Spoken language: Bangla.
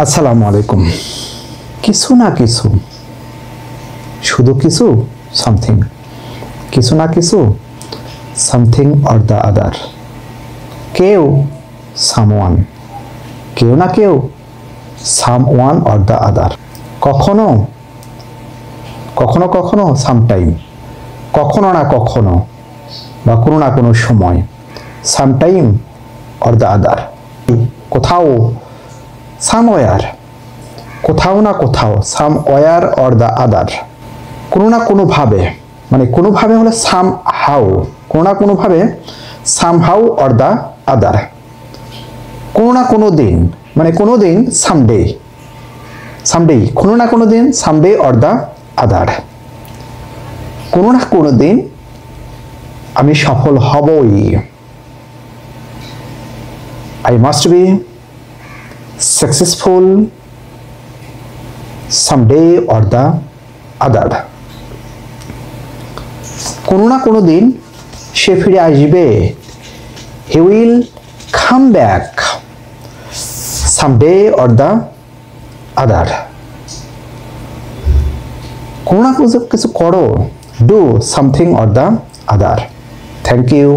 আসসালামু আলাইকুম। কিছু না কিছু, শুধু কিছু, সামথিং, কিছু না কিছু, সামথিং অর দ্য আদার, কেউ, সামওয়ান, কেউ না কেউ, সামওয়ান অর দ্য আদার, কখনো কখনো কখনো, সামটাইম, কখনো না কখনো বা কোনো না কোনো সময়, সামটাইম অর দ্য আদার, কোথাও, সামওয়্যার, কোথাও না কোথাও, সামওয়্যার অর দ্য আদার, কোনো না কোনো ভাবে, মানে কোনো ভাবে হলো সাম হাউ, কোনো না কোনো ভাবে, সাম হাউ অর দ্য আদার, কোনো না কোনো দিন, মানে কোনো দিন, সামডে, সামডে, কোনো না কোনো দিন, সামডে অর দ্য আদার, কোনো না কোনো দিন আমি সফল হবই, I must be successful someday or the other, কোনো না কোনো দিন সে ফিরে আসবে, he will come back someday or the other, কোনো না কিছু করো, do something or the other. Thank you.